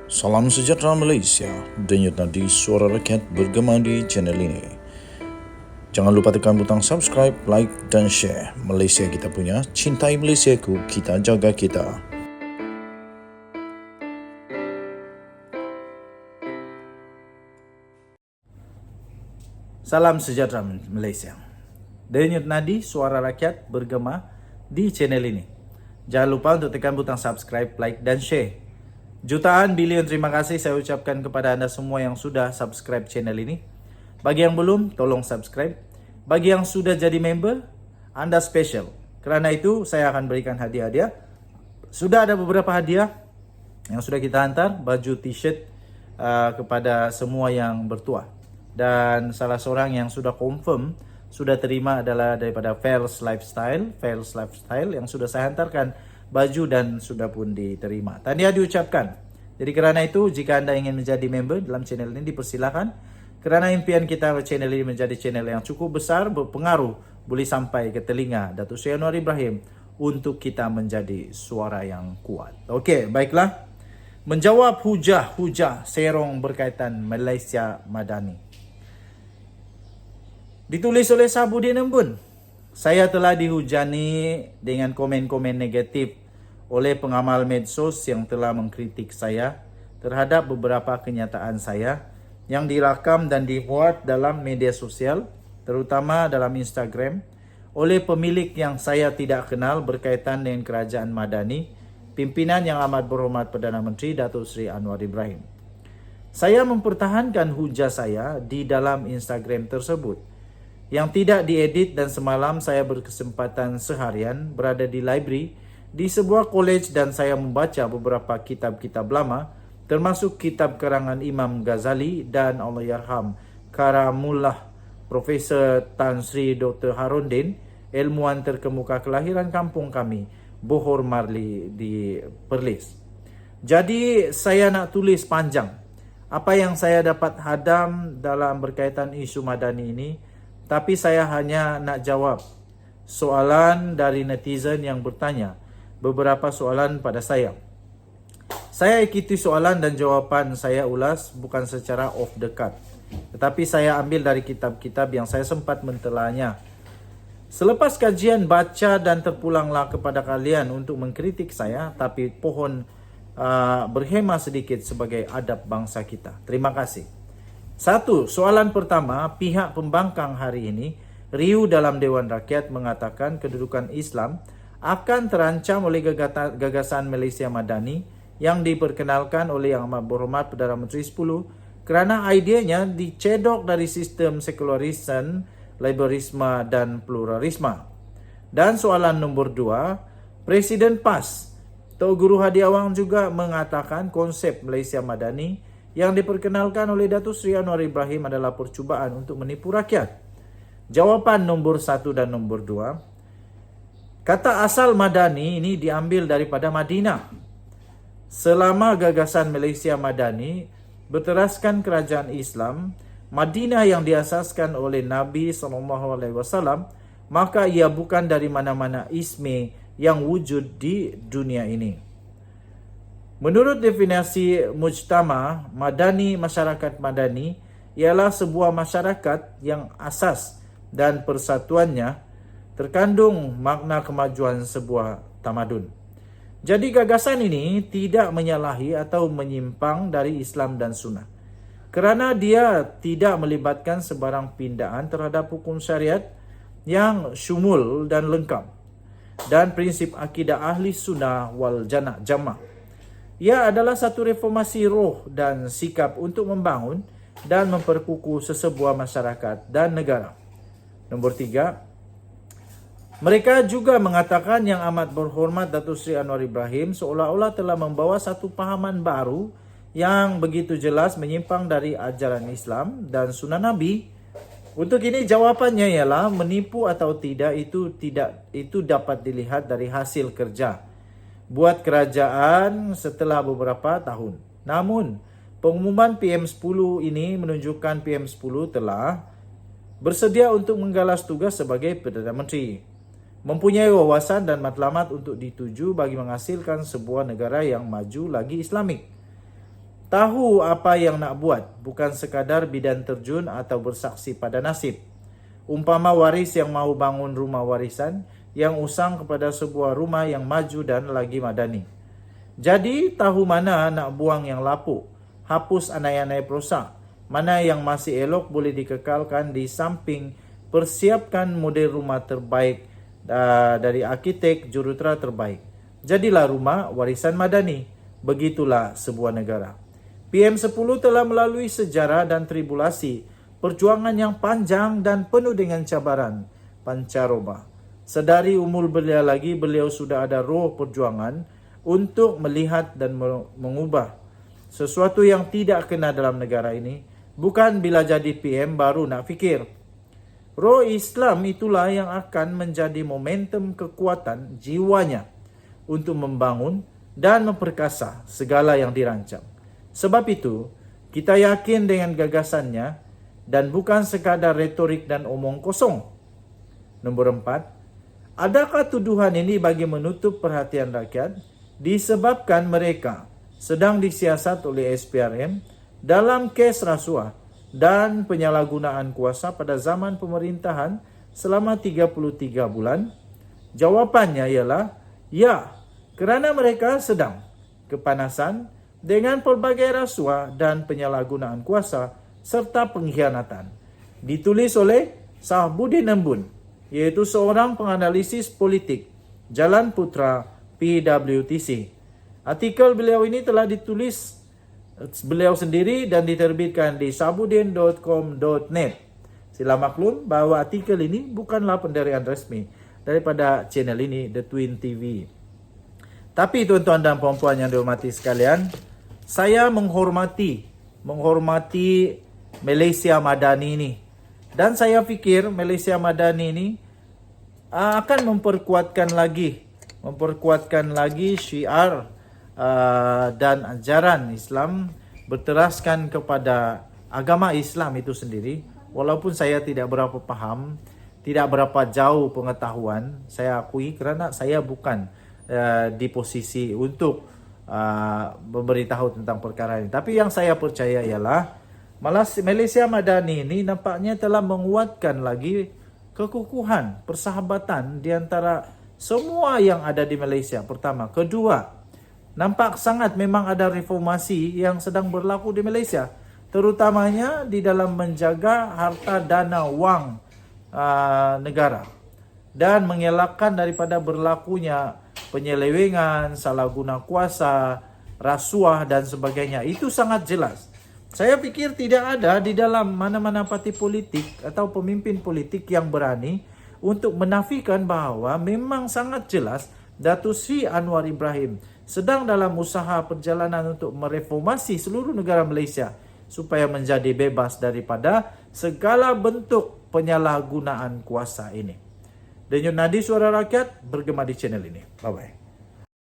Salam sejahtera Malaysia, denyut nadi suara rakyat bergema di channel ini. Jangan lupa tekan butang subscribe, like dan share. Malaysia kita punya, cintai Malaysiaku, kita jaga kita. Salam sejahtera Malaysia. Denyut nadi suara rakyat bergema di channel ini. Jangan lupa untuk tekan butang subscribe, like dan share. Jutaan bilion terima kasih saya ucapkan kepada anda semua yang sudah subscribe channel ini. Bagi yang belum, tolong subscribe. Bagi yang sudah jadi member, anda special. Kerana itu, saya akan berikan hadiah-hadiah. Sudah ada beberapa hadiah yang sudah kita hantar, baju t-shirt kepada semua yang bertuah. Dan salah seorang yang sudah confirm, sudah terima adalah daripada Fairs Lifestyle yang sudah saya hantarkan baju dan sudah pun diterima. Tahniah diucapkan. Jadi kerana itu, jika anda ingin menjadi member dalam channel ini, dipersilakan. Kerana impian kita channel ini menjadi channel yang cukup besar, berpengaruh, boleh sampai ke telinga Datuk Seri Anwar Ibrahim untuk kita menjadi suara yang kuat. Okey, baiklah. Menjawab hujah-hujah serong berkaitan Malaysia Madani. Ditulis oleh Sabudin Embun. Saya telah dihujani dengan komen-komen negatif oleh pengamal medsos yang telah mengkritik saya terhadap beberapa kenyataan saya yang dirakam dan dimuat dalam media sosial, terutama dalam Instagram, oleh pemilik yang saya tidak kenal berkaitan dengan Kerajaan Madani, pimpinan yang amat berhormat Perdana Menteri Datuk Seri Anwar Ibrahim. Saya mempertahankan hujah saya di dalam Instagram tersebut yang tidak diedit, dan semalam saya berkesempatan seharian berada di library di sebuah college dan saya membaca beberapa kitab-kitab lama termasuk kitab karangan Imam Ghazali dan Allahyarham Karamullah Profesor Tan Sri Dr. Harundin, ilmuwan terkemuka kelahiran kampung kami, Bohor Marli di Perlis. Jadi saya nak tulis panjang apa yang saya dapat hadam dalam berkaitan isu Madani ini. Tapi saya hanya nak jawab soalan dari netizen yang bertanya beberapa soalan pada saya. Saya ikuti soalan dan jawapan saya ulas bukan secara off the cut, tetapi saya ambil dari kitab-kitab yang saya sempat mentelahnya. Selepas kajian, baca dan terpulanglah kepada kalian untuk mengkritik saya, tapi pohon berhema sedikit sebagai adab bangsa kita. Terima kasih. 1. Soalan pertama, pihak pembangkang hari ini, riuh dalam Dewan Rakyat, mengatakan kedudukan Islam akan terancam oleh gagasan Malaysia Madani yang diperkenalkan oleh Yang Amat Berhormat Perdana Menteri 10 kerana idenya dicedok dari sistem sekularisme, liberalisme dan pluralisme. Dan soalan nombor 2, Presiden PAS, Tok Guru Hadi Awang juga mengatakan konsep Malaysia Madani yang diperkenalkan oleh Datuk Seri Anwar Ibrahim adalah percubaan untuk menipu rakyat. Jawapan nombor 1 dan nombor 2. Kata asal Madani ini diambil daripada Madinah. Selama gagasan Malaysia Madani berteraskan kerajaan Islam, Madinah yang diasaskan oleh Nabi SAW, maka ia bukan dari mana-mana isme yang wujud di dunia ini. Menurut definisi Mujtama Madani, masyarakat Madani ialah sebuah masyarakat yang asas dan persatuannya terkandung makna kemajuan sebuah tamadun. Jadi gagasan ini tidak menyalahi atau menyimpang dari Islam dan Sunnah, kerana dia tidak melibatkan sebarang pindaan terhadap hukum syariat yang syumul dan lengkap dan prinsip akidah ahli sunnah wal jamaah. Ia adalah satu reformasi roh dan sikap untuk membangun dan memperkukuh sesebuah masyarakat dan negara. Nombor 3, mereka juga mengatakan Yang Amat Berhormat Datuk Seri Anwar Ibrahim seolah-olah telah membawa satu pahaman baru yang begitu jelas menyimpang dari ajaran Islam dan Sunnah Nabi. Untuk ini jawapannya ialah menipu atau tidak itu dapat dilihat dari hasil kerja buat kerajaan setelah beberapa tahun. Namun, pengumuman PM10 ini menunjukkan PM10 telah bersedia untuk menggalas tugas sebagai Perdana Menteri, mempunyai wawasan dan matlamat untuk dituju bagi menghasilkan sebuah negara yang maju lagi Islamik. Tahu apa yang nak buat, bukan sekadar bidan terjun atau bersaksi pada nasib. Umpama waris yang mahu bangun rumah warisan yang usang kepada sebuah rumah yang maju dan lagi madani. Jadi tahu mana nak buang yang lapuk, hapus anai-anai perosak, mana yang masih elok boleh dikekalkan di samping, persiapkan model rumah terbaik dari arkitek jurutera terbaik. Jadilah rumah warisan madani. Begitulah sebuah negara. PM10 telah melalui sejarah dan tribulasi, perjuangan yang panjang dan penuh dengan cabaran, pancaroba. Sedari umur belia lagi, beliau sudah ada roh perjuangan untuk melihat dan mengubah sesuatu yang tidak kena dalam negara ini. Bukan bila jadi PM baru nak fikir. Roh Islam itulah yang akan menjadi momentum kekuatan jiwanya untuk membangun dan memperkasa segala yang dirancang. Sebab itu, kita yakin dengan gagasannya dan bukan sekadar retorik dan omong kosong. Nombor 4, adakah tuduhan ini bagi menutup perhatian rakyat disebabkan mereka sedang disiasat oleh SPRM dalam kes rasuah dan penyalahgunaan kuasa pada zaman pemerintahan selama 33 bulan? Jawapannya ialah ya, kerana mereka sedang kepanasan dengan pelbagai rasuah dan penyalahgunaan kuasa serta pengkhianatan. Ditulis oleh Sahbudin Embun, iaitu seorang penganalisis politik Jalan Putra PWTC. Artikel beliau ini telah ditulis beliau sendiri dan diterbitkan di sabudin.com.net. Sila maklum bahawa artikel ini bukanlah pendirian resmi daripada channel ini, The Twin TV. Tapi tuan-tuan dan puan-puan yang dihormati sekalian, saya menghormati Malaysia Madani ini. Dan saya fikir Malaysia Madani ini akan memperkuatkan lagi syiar dan ajaran Islam, berteraskan kepada agama Islam itu sendiri. Walaupun saya tidak berapa faham, tidak berapa jauh pengetahuan, saya akui kerana saya bukan di posisi untuk memberitahu tentang perkara ini. Tapi yang saya percaya ialah Malaysia Madani ini nampaknya telah menguatkan lagi kekukuhan persahabatan di antara semua yang ada di Malaysia. Pertama. Kedua, nampak sangat memang ada reformasi yang sedang berlaku di Malaysia, terutamanya di dalam menjaga harta dana wang negara dan mengelakkan daripada berlakunya penyelewengan, salah guna kuasa, rasuah dan sebagainya. Itu sangat jelas. Saya fikir tidak ada di dalam mana-mana parti politik atau pemimpin politik yang berani untuk menafikan bahawa memang sangat jelas Datuk Seri Anwar Ibrahim sedang dalam usaha perjalanan untuk mereformasi seluruh negara Malaysia supaya menjadi bebas daripada segala bentuk penyalahgunaan kuasa ini. Denyut nadi suara rakyat bergema di channel ini. Bye-bye.